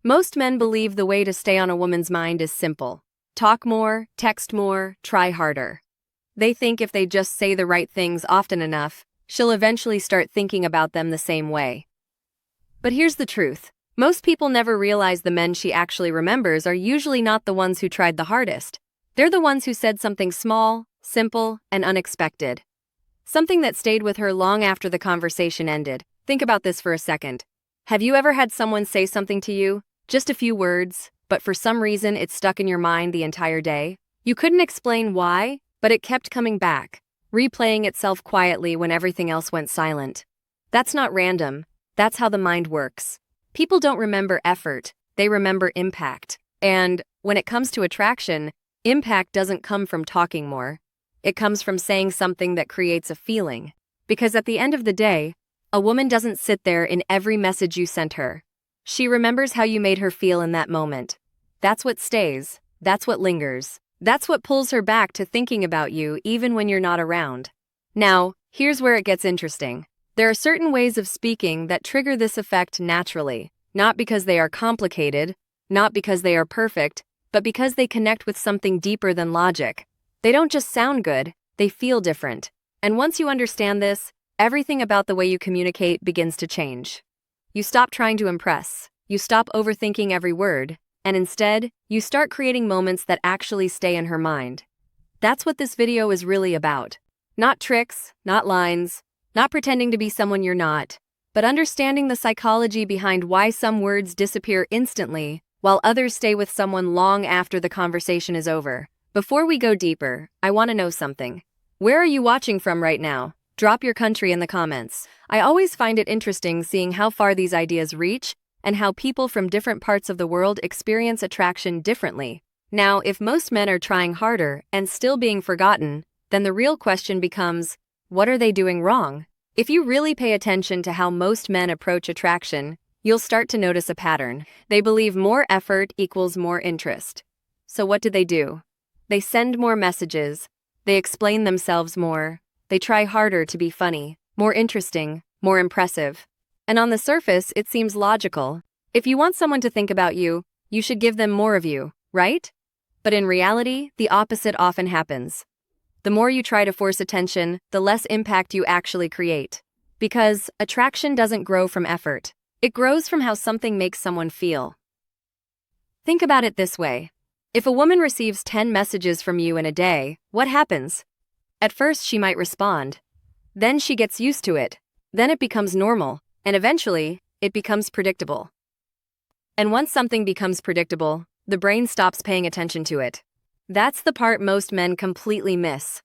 Most men believe the way to stay on a woman's mind is simple. Talk more, text more, try harder. They think if they just say the right things often enough, she'll eventually start thinking about them the same way. But here's the truth. Most people never realize the men she actually remembers are usually not the ones who tried the hardest. They're the ones who said something small, simple, and unexpected. Something that stayed with her long after the conversation ended. Think about this for a second. Have you ever had someone say something to you? Just a few words, but for some reason it stuck in your mind the entire day? You couldn't explain why, but it kept coming back, replaying itself quietly when everything else went silent. That's not random. That's how the mind works. People don't remember effort, they remember impact. And when it comes to attraction, impact doesn't come from talking more. It comes from saying something that creates a feeling. Because at the end of the day, a woman doesn't sit there in every message you sent her. She remembers how you made her feel in that moment. That's what stays. That's what lingers. That's what pulls her back to thinking about you even when you're not around. Now, here's where it gets interesting. There are certain ways of speaking that trigger this effect naturally, not because they are complicated, not because they are perfect, but because they connect with something deeper than logic. They don't just sound good, they feel different. And once you understand this, everything about the way you communicate begins to change. You stop trying to impress, you stop overthinking every word, and instead, you start creating moments that actually stay in her mind. That's what this video is really about. Not tricks, not lines, not pretending to be someone you're not, but understanding the psychology behind why some words disappear instantly while others stay with someone long after the conversation is over. Before we go deeper, I want to know something. Where are you watching from right now? Drop your country in the comments. I always find it interesting seeing how far these ideas reach and how people from different parts of the world experience attraction differently. Now, if most men are trying harder and still being forgotten, then the real question becomes, what are they doing wrong? If you really pay attention to how most men approach attraction, you'll start to notice a pattern. They believe more effort equals more interest. So what do? They send more messages. They explain themselves more. They try harder to be funny, more interesting, more impressive. And on the surface, it seems logical. If you want someone to think about you, you should give them more of you, right? But in reality, the opposite often happens. The more you try to force attention, the less impact you actually create. Because attraction doesn't grow from effort. It grows from how something makes someone feel. Think about it this way. If a woman receives 10 messages from you in a day, what happens? At first, she might respond. Then she gets used to it. Then it becomes normal. And eventually, it becomes predictable. And once something becomes predictable, the brain stops paying attention to it. That's the part most men completely miss.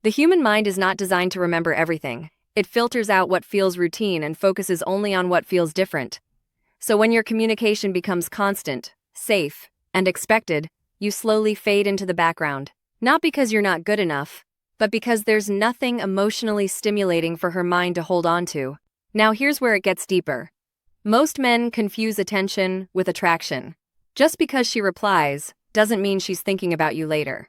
The human mind is not designed to remember everything. It filters out what feels routine and focuses only on what feels different. So when your communication becomes constant, safe, and expected, you slowly fade into the background. Not because you're not good enough, but because there's nothing emotionally stimulating for her mind to hold on to. Now here's where it gets deeper. Most men confuse attention with attraction. Just because she replies doesn't mean she's thinking about you later.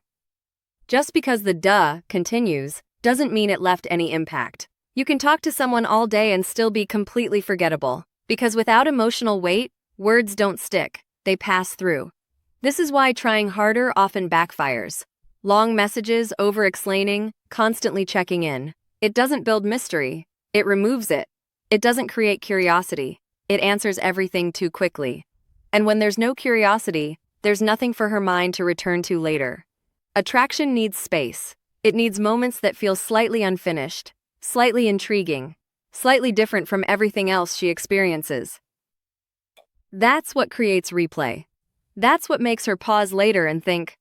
Just because the duh continues doesn't mean it left any impact. You can talk to someone all day and still be completely forgettable. Because without emotional weight, words don't stick, they pass through. This is why trying harder often backfires. Long messages, over-explaining, constantly checking in. It doesn't build mystery, it removes it. It doesn't create curiosity. It answers everything too quickly. And when there's no curiosity, there's nothing for her mind to return to later. Attraction needs space. It needs moments that feel slightly unfinished, slightly intriguing, slightly different from everything else she experiences. That's what creates replay. That's what makes her pause later and think,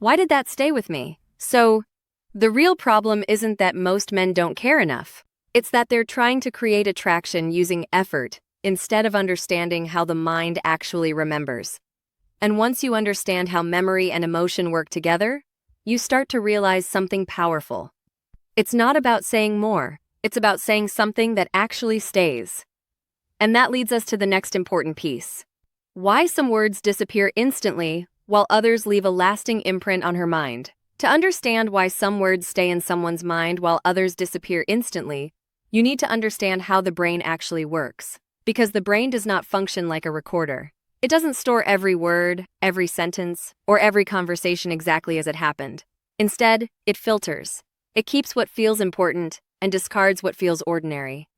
why did that stay with me? So, the real problem isn't that most men don't care enough. It's that they're trying to create attraction using effort instead of understanding how the mind actually remembers. And once you understand how memory and emotion work together, you start to realize something powerful. It's not about saying more, it's about saying something that actually stays. And that leads us to the next important piece. Why some words disappear instantly while others leave a lasting imprint on her mind. To understand why some words stay in someone's mind while others disappear instantly, you need to understand how the brain actually works. Because the brain does not function like a recorder. It doesn't store every word, every sentence, or every conversation exactly as it happened. Instead, it filters. It keeps what feels important and discards what feels ordinary.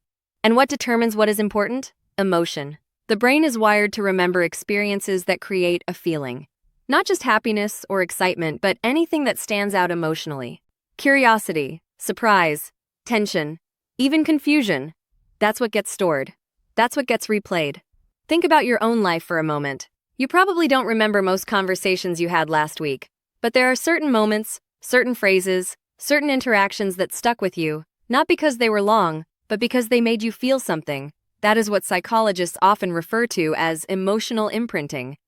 And what determines what is important? Emotion. The brain is wired to remember experiences that create a feeling. Not just happiness or excitement, but anything that stands out emotionally. Curiosity, surprise, tension, even confusion. That's what gets stored. That's what gets replayed. Think about your own life for a moment. You probably don't remember most conversations you had last week, but there are certain moments, certain phrases, certain interactions that stuck with you, not because they were long, but because they made you feel something. That is what psychologists often refer to as emotional imprinting.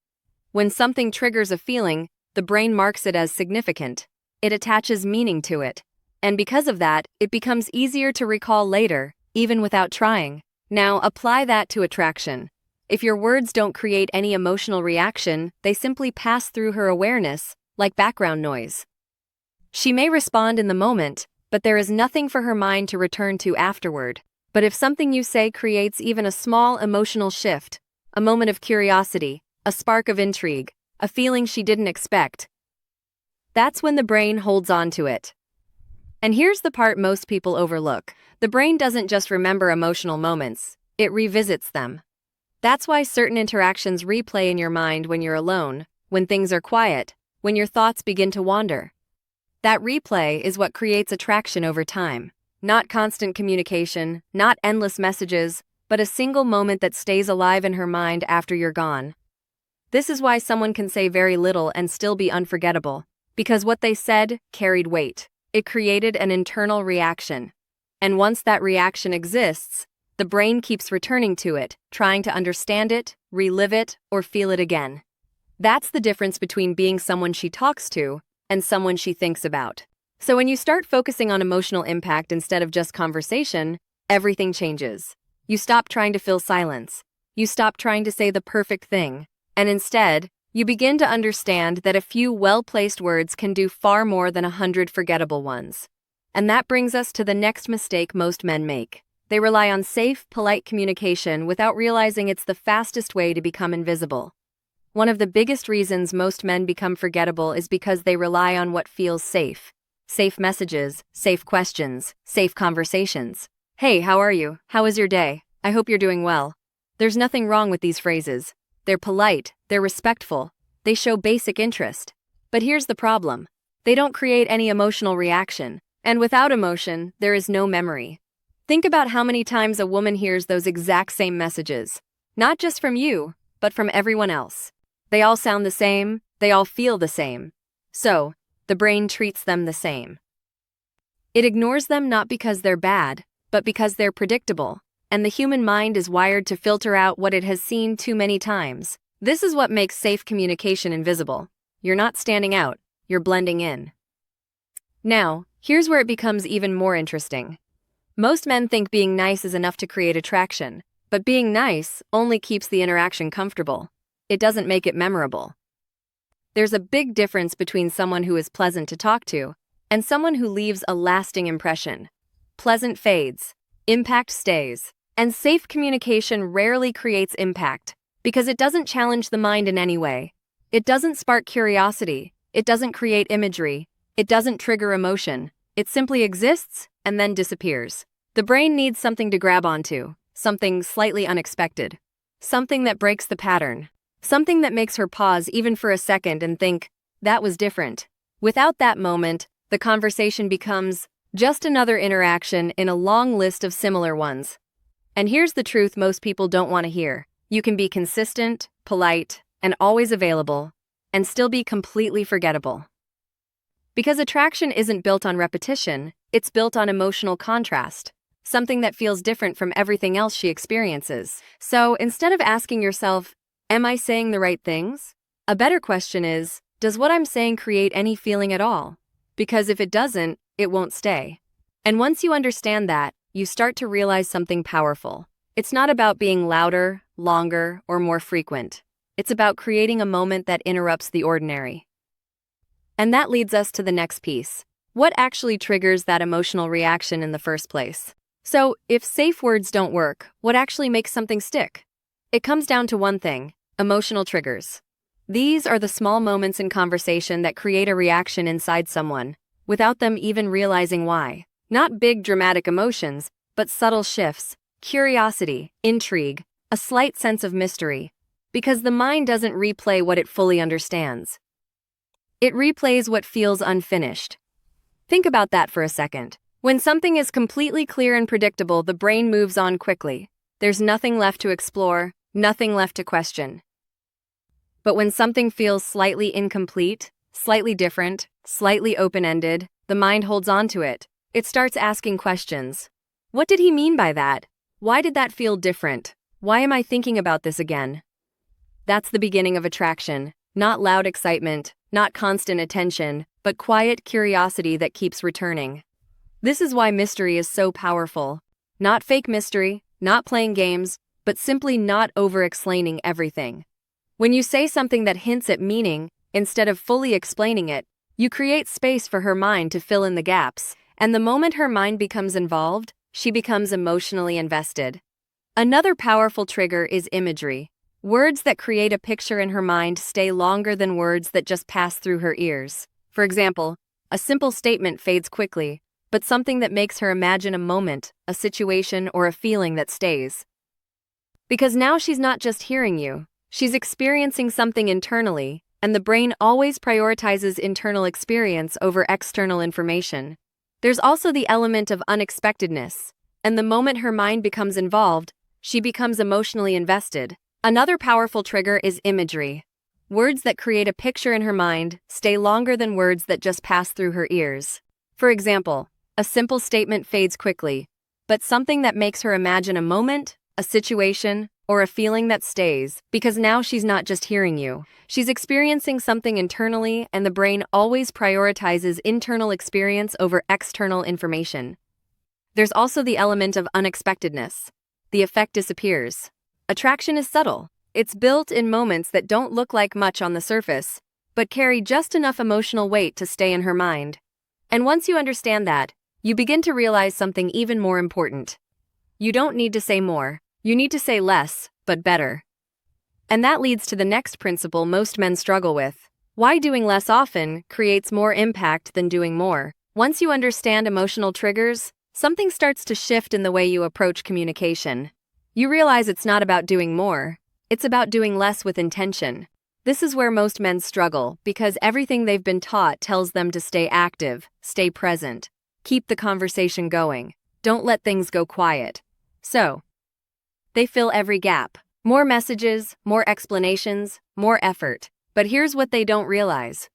When something triggers a feeling, the brain marks it as significant. It attaches meaning to it. And because of that, it becomes easier to recall later, even without trying. Now, apply that to attraction. If your words don't create any emotional reaction, they simply pass through her awareness, like background noise. She may respond in the moment, but there is nothing for her mind to return to afterward. But if something you say creates even a small emotional shift, a moment of curiosity, a spark of intrigue, a feeling she didn't expect, that's when the brain holds on to it. And here's the part most people overlook. The brain doesn't just remember emotional moments, it revisits them. That's why certain interactions replay in your mind when you're alone, when things are quiet, when your thoughts begin to wander. That replay is what creates attraction over time. Not constant communication, not endless messages, but a single moment that stays alive in her mind after you're gone. This is why someone can say very little and still be unforgettable, because what they said carried weight. It created an internal reaction. And once that reaction exists, the brain keeps returning to it, trying to understand it, relive it, or feel it again. That's the difference between being someone she talks to and someone she thinks about. So when you start focusing on emotional impact instead of just conversation, everything changes. You stop trying to fill silence. You stop trying to say the perfect thing. And instead, you begin to understand that a few well-placed words can do far more than 100 forgettable ones. And that brings us to the next mistake most men make. They rely on safe, polite communication without realizing it's the fastest way to become invisible. One of the biggest reasons most men become forgettable is because they rely on what feels safe. Safe messages, safe questions, safe conversations. Hey, how are you? How is your day? I hope you're doing well. There's nothing wrong with these phrases. They're polite, they're respectful, they show basic interest. But here's the problem. They don't create any emotional reaction. And without emotion, there is no memory. Think about how many times a woman hears those exact same messages. Not just from you, but from everyone else. They all sound the same, they all feel the same. So, the brain treats them the same. It ignores them not because they're bad, but because they're predictable, and the human mind is wired to filter out what it has seen too many times. This is what makes safe communication invisible. You're not standing out, you're blending in. Now, here's where it becomes even more interesting. Most men think being nice is enough to create attraction, but being nice only keeps the interaction comfortable. It doesn't make it memorable. There's a big difference between someone who is pleasant to talk to and someone who leaves a lasting impression. Pleasant fades, impact stays, and safe communication rarely creates impact because it doesn't challenge the mind in any way. It doesn't spark curiosity, it doesn't create imagery, it doesn't trigger emotion. It simply exists and then disappears. The brain needs something to grab onto, something slightly unexpected, something that breaks the pattern, something that makes her pause even for a second and think, that was different. Without that moment, the conversation becomes just another interaction in a long list of similar ones. And here's the truth most people don't want to hear. You can be consistent, polite, and always available, and still be completely forgettable. Because attraction isn't built on repetition, it's built on emotional contrast, something that feels different from everything else she experiences. So instead of asking yourself, am I saying the right things? A better question is, does what I'm saying create any feeling at all? Because if it doesn't, it won't stay. And once you understand that, you start to realize something powerful. It's not about being louder, longer, or more frequent. It's about creating a moment that interrupts the ordinary. And that leads us to the next piece. What actually triggers that emotional reaction in the first place? So, if safe words don't work, what actually makes something stick? It comes down to one thing: Emotional triggers. These are the small moments in conversation that create a reaction inside someone, without them even realizing why. Not big dramatic emotions, but subtle shifts, curiosity, intrigue, a slight sense of mystery. Because the mind doesn't replay what it fully understands. It replays what feels unfinished. Think about that for a second. When something is completely clear and predictable, the brain moves on quickly. There's nothing left to explore, nothing left to question. But when something feels slightly incomplete, slightly different, slightly open-ended, the mind holds on to it. It starts asking questions. What did he mean by that? Why did that feel different? Why am I thinking about this again? That's the beginning of attraction. Not loud excitement, not constant attention, but quiet curiosity that keeps returning. This is why mystery is so powerful. Not fake mystery, not playing games, but simply not over-explaining everything. When you say something that hints at meaning, instead of fully explaining it, you create space for her mind to fill in the gaps, and the moment her mind becomes involved, she becomes emotionally invested. Another powerful trigger is imagery. Words that create a picture in her mind stay longer than words that just pass through her ears. For example, a simple statement fades quickly, but something that makes her imagine a moment, a situation, or a feeling that stays. Because now she's not just hearing you, she's experiencing something internally, and the brain always prioritizes internal experience over external information. There's also the element of unexpectedness, and the moment her mind becomes involved, she becomes emotionally invested. Another powerful trigger is imagery. Words that create a picture in her mind stay longer than words that just pass through her ears. For example, a simple statement fades quickly, but something that makes her imagine a moment, a situation, or a feeling that stays, because now she's not just hearing you. She's experiencing something internally, and the brain always prioritizes internal experience over external information. There's also the element of unexpectedness. The effect disappears. Attraction is subtle. It's built in moments that don't look like much on the surface, but carry just enough emotional weight to stay in her mind. And once you understand that, you begin to realize something even more important. You don't need to say more. You need to say less, but better. And that leads to the next principle most men struggle with. Why doing less often creates more impact than doing more. Once you understand emotional triggers, something starts to shift in the way you approach communication. You realize it's not about doing more, it's about doing less with intention. This is where most men struggle, because everything they've been taught tells them to stay active, stay present, keep the conversation going, don't let things go quiet. So, they fill every gap. More messages, more explanations, more effort. But here's what they don't realize.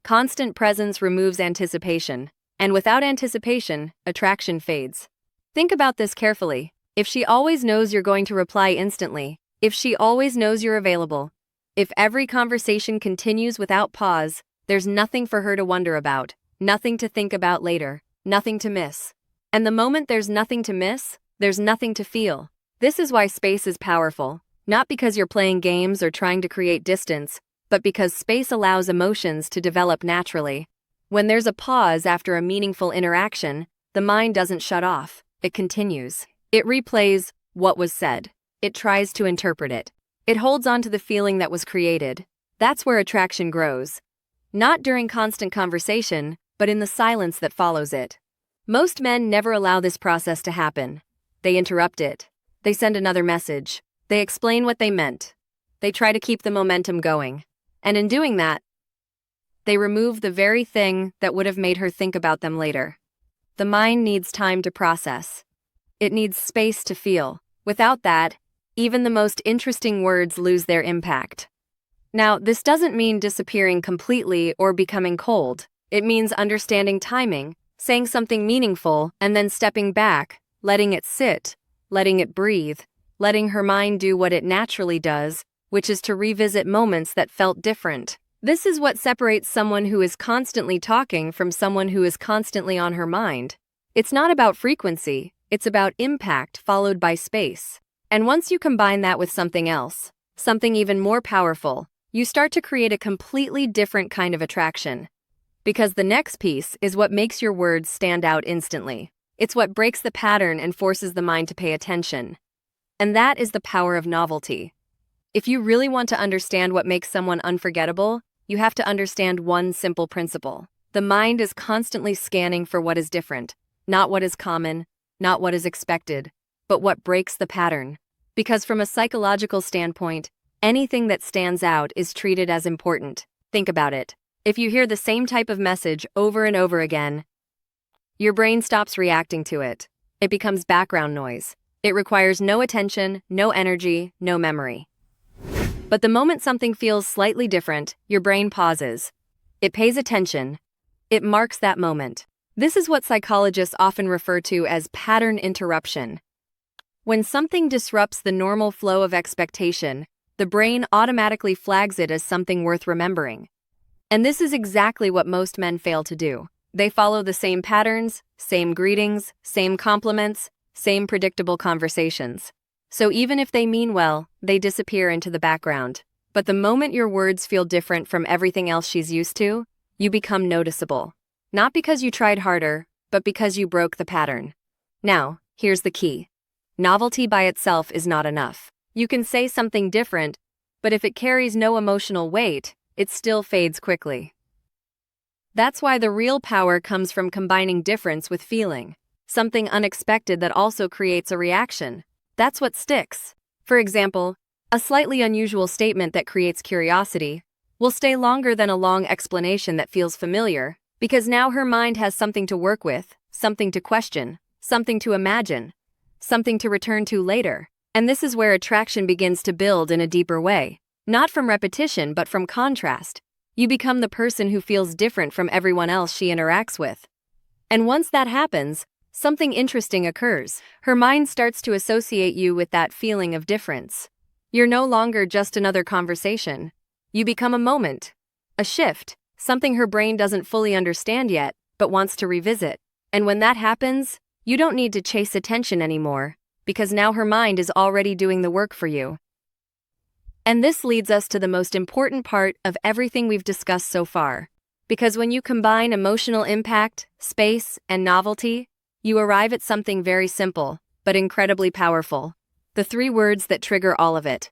Constant presence removes anticipation, and without anticipation, attraction fades. Think about this carefully. If she always knows you're going to reply instantly, if she always knows you're available, if every conversation continues without pause, there's nothing for her to wonder about, nothing to think about later, nothing to miss. And the moment there's nothing to miss, there's nothing to feel. This is why space is powerful, not because you're playing games or trying to create distance, but because space allows emotions to develop naturally. When there's a pause after a meaningful interaction, the mind doesn't shut off, it continues. It replays what was said. It tries to interpret it. It holds on to the feeling that was created. That's where attraction grows. Not during constant conversation, but in the silence that follows it. Most men never allow this process to happen. They interrupt it. They send another message. They explain what they meant. They try to keep the momentum going. And in doing that, they remove the very thing that would have made her think about them later. The mind needs time to process. It needs space to feel. Without that, even the most interesting words lose their impact. Now, this doesn't mean disappearing completely or becoming cold. It means understanding timing, saying something meaningful, and then stepping back, letting it sit, letting it breathe, letting her mind do what it naturally does, which is to revisit moments that felt different. This is what separates someone who is constantly talking from someone who is constantly on her mind. It's not about frequency, it's about impact followed by space. And once you combine that with something else, something even more powerful, you start to create a completely different kind of attraction. Because the next piece is what makes your words stand out instantly. It's what breaks the pattern and forces the mind to pay attention. And that is the power of novelty. If you really want to understand what makes someone unforgettable, you have to understand one simple principle. The mind is constantly scanning for what is different, not what is common, not what is expected, but what breaks the pattern. Because from a psychological standpoint, anything that stands out is treated as important. Think about it. If you hear the same type of message over and over again, your brain stops reacting to it. It becomes background noise. It requires no attention, no energy, no memory. But the moment something feels slightly different, your brain pauses. It pays attention. It marks that moment. This is what psychologists often refer to as pattern interruption. When something disrupts the normal flow of expectation, the brain automatically flags it as something worth remembering. And this is exactly what most men fail to do. They follow the same patterns, same greetings, same compliments, same predictable conversations. So even if they mean well, they disappear into the background. But the moment your words feel different from everything else she's used to, you become noticeable. Not because you tried harder, but because you broke the pattern. Now, here's the key. Novelty by itself is not enough. You can say something different, but if it carries no emotional weight, it still fades quickly. That's why the real power comes from combining difference with feeling. Something unexpected that also creates a reaction. That's what sticks. For example, a slightly unusual statement that creates curiosity will stay longer than a long explanation that feels familiar, because now her mind has something to work with, something to question, something to imagine, something to return to later. And this is where attraction begins to build in a deeper way. Not from repetition, but from contrast. You become the person who feels different from everyone else she interacts with. And once that happens, something interesting occurs. Her mind starts to associate you with that feeling of difference. You're no longer just another conversation. You become a moment, a shift, something her brain doesn't fully understand yet, but wants to revisit. And when that happens, you don't need to chase attention anymore, because now her mind is already doing the work for you. And this leads us to the most important part of everything we've discussed so far. Because when you combine emotional impact, space, and novelty, you arrive at something very simple, but incredibly powerful. The 3 words that trigger all of it.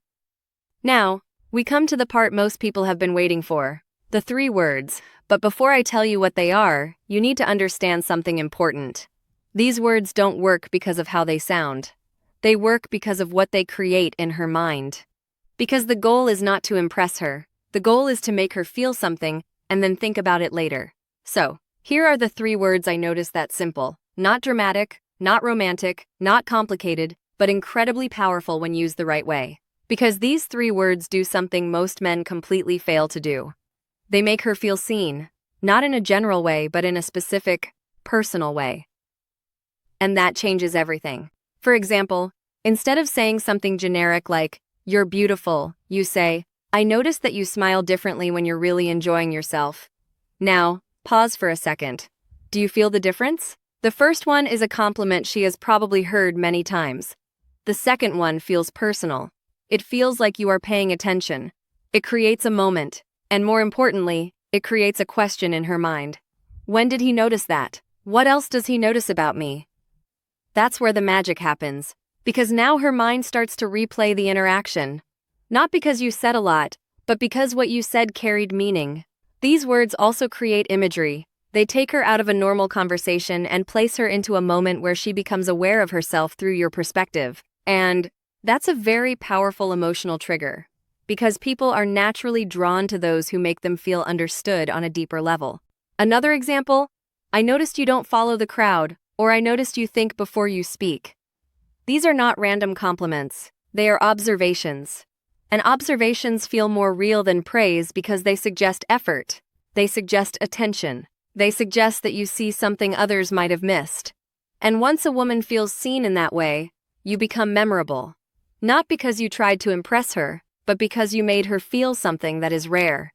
Now, we come to the part most people have been waiting for. The 3 words. But before I tell you what they are, you need to understand something important. These words don't work because of how they sound. They work because of what they create in her mind. Because the goal is not to impress her. The goal is to make her feel something and then think about it later. So, here are the 3 words I noticed that simple. Not dramatic, not romantic, not complicated, but incredibly powerful when used the right way. Because these 3 words do something most men completely fail to do. They make her feel seen, not in a general way, but in a specific, personal way. And that changes everything. For example, instead of saying something generic like, "You're beautiful," you say, "I noticed that you smile differently when you're really enjoying yourself." Now, pause for a second. Do you feel the difference? The first one is a compliment she has probably heard many times. The second one feels personal. It feels like you are paying attention. It creates a moment, and more importantly, it creates a question in her mind. When did he notice that? What else does he notice about me? That's where the magic happens. Because now her mind starts to replay the interaction. Not because you said a lot, but because what you said carried meaning. These words also create imagery. They take her out of a normal conversation and place her into a moment where she becomes aware of herself through your perspective. And that's a very powerful emotional trigger. Because people are naturally drawn to those who make them feel understood on a deeper level. Another example, "I noticed you don't follow the crowd," or "I noticed you think before you speak." These are not random compliments. They are observations. And observations feel more real than praise because they suggest effort. They suggest attention. They suggest that you see something others might have missed. And once a woman feels seen in that way, you become memorable. Not because you tried to impress her, but because you made her feel something that is rare.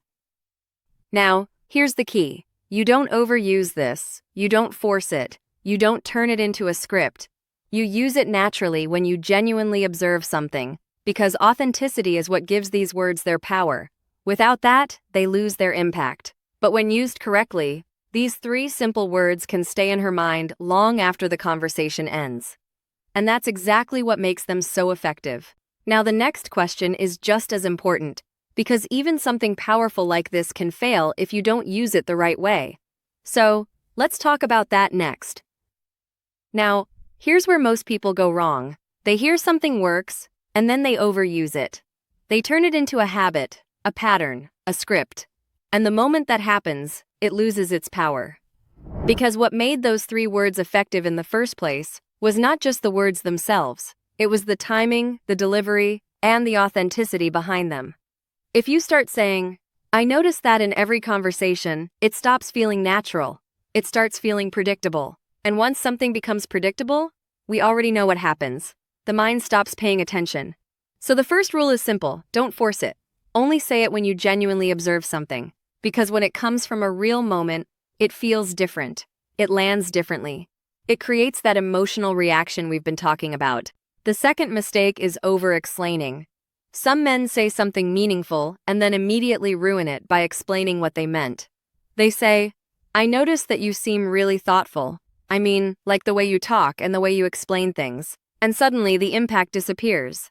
Now, here's the key. You don't overuse this. You don't force it. You don't turn it into a script. You use it naturally when you genuinely observe something, because authenticity is what gives these words their power. Without that, they lose their impact. But when used correctly, these 3 simple words can stay in her mind long after the conversation ends. And that's exactly what makes them so effective. Now, the next question is just as important, because even something powerful like this can fail if you don't use it the right way. So, let's talk about that next. Now, here's where most people go wrong. They hear something works, and then they overuse it. They turn it into a habit, a pattern, a script. And the moment that happens, it loses its power. Because what made those 3 words effective in the first place was not just the words themselves, it was the timing, the delivery, and the authenticity behind them. If you start saying, "I notice that in every conversation," it stops feeling natural. It starts feeling predictable. And once something becomes predictable, we already know what happens. The mind stops paying attention. So the first rule is simple: don't force it. Only say it when you genuinely observe something. Because when it comes from a real moment, it feels different. It lands differently. It creates that emotional reaction we've been talking about. The second mistake is over-explaining. Some men say something meaningful and then immediately ruin it by explaining what they meant. They say, "I noticed that you seem really thoughtful. I mean, like the way you talk and the way you explain things." And suddenly the impact disappears.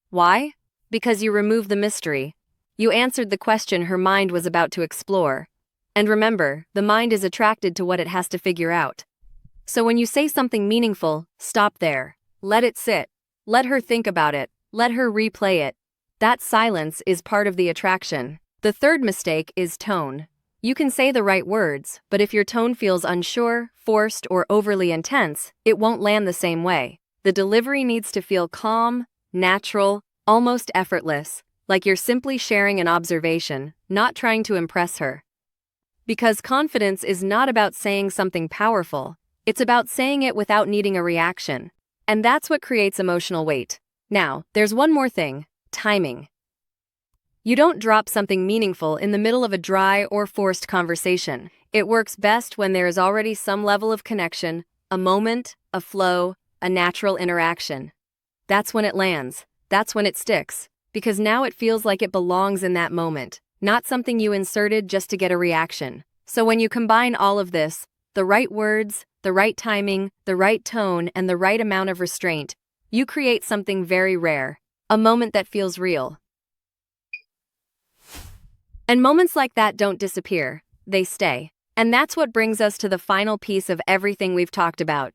Why? Because you removed the mystery. You answered the question her mind was about to explore. And remember, the mind is attracted to what it has to figure out. So when you say something meaningful, stop there. Let it sit. Let her think about it. Let her replay it. That silence is part of the attraction. The third mistake is tone. You can say the right words, but if your tone feels unsure, forced, or overly intense, it won't land the same way. The delivery needs to feel calm, natural, almost effortless, like you're simply sharing an observation, not trying to impress her. Because confidence is not about saying something powerful, it's about saying it without needing a reaction. And that's what creates emotional weight. Now, there's one more thing: timing. You don't drop something meaningful in the middle of a dry or forced conversation. It works best when there is already some level of connection, a moment, a flow, a natural interaction. That's when it lands. That's when it sticks. Because now it feels like it belongs in that moment, not something you inserted just to get a reaction. So when you combine all of this, the right words, the right timing, the right tone, and the right amount of restraint, you create something very rare, a moment that feels real. And moments like that don't disappear, they stay. And that's what brings us to the final piece of everything we've talked about.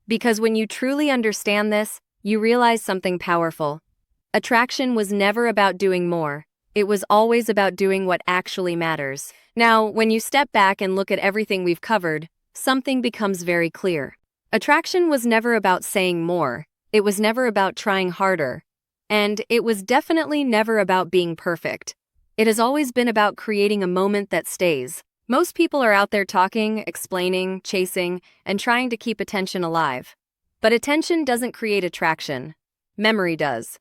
Because when you truly understand this, you realize something powerful. Attraction was never about doing more. It was always about doing what actually matters. Now, when you step back and look at everything we've covered, something becomes very clear. Attraction was never about saying more. It was never about trying harder. And it was definitely never about being perfect. It has always been about creating a moment that stays. Most people are out there talking, explaining, chasing, and trying to keep attention alive. But attention doesn't create attraction. Memory does.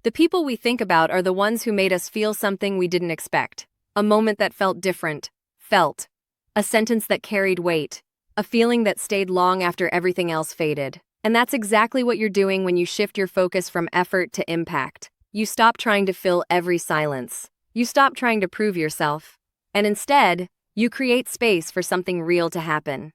The people we think about are the ones who made us feel something we didn't expect. A moment that felt different. Felt. A sentence that carried weight. A feeling that stayed long after everything else faded. And that's exactly what you're doing when you shift your focus from effort to impact. You stop trying to fill every silence. You stop trying to prove yourself. And instead, you create space for something real to happen.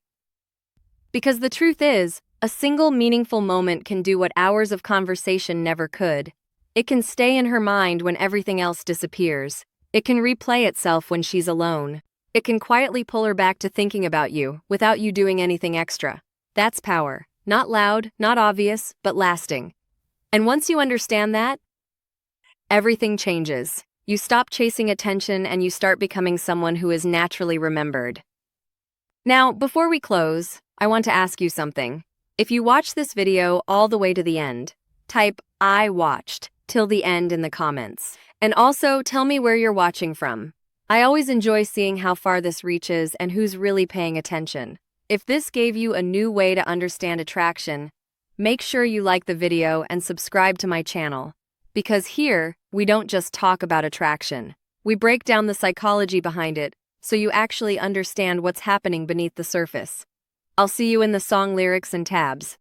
Because the truth is, a single meaningful moment can do what hours of conversation never could. It can stay in her mind when everything else disappears. It can replay itself when she's alone. It can quietly pull her back to thinking about you without you doing anything extra. That's power. Not loud, not obvious, but lasting. And once you understand that, everything changes. You stop chasing attention and you start becoming someone who is naturally remembered. Now, before we close, I want to ask you something. If you watch this video all the way to the end, type "I watched" till the end in the comments. And also tell me where you're watching from. I always enjoy seeing how far this reaches and who's really paying attention. If this gave you a new way to understand attraction, make sure you like the video and subscribe to my channel. Because here, we don't just talk about attraction. We break down the psychology behind it, so you actually understand what's happening beneath the surface. I'll see you in the song lyrics and tabs.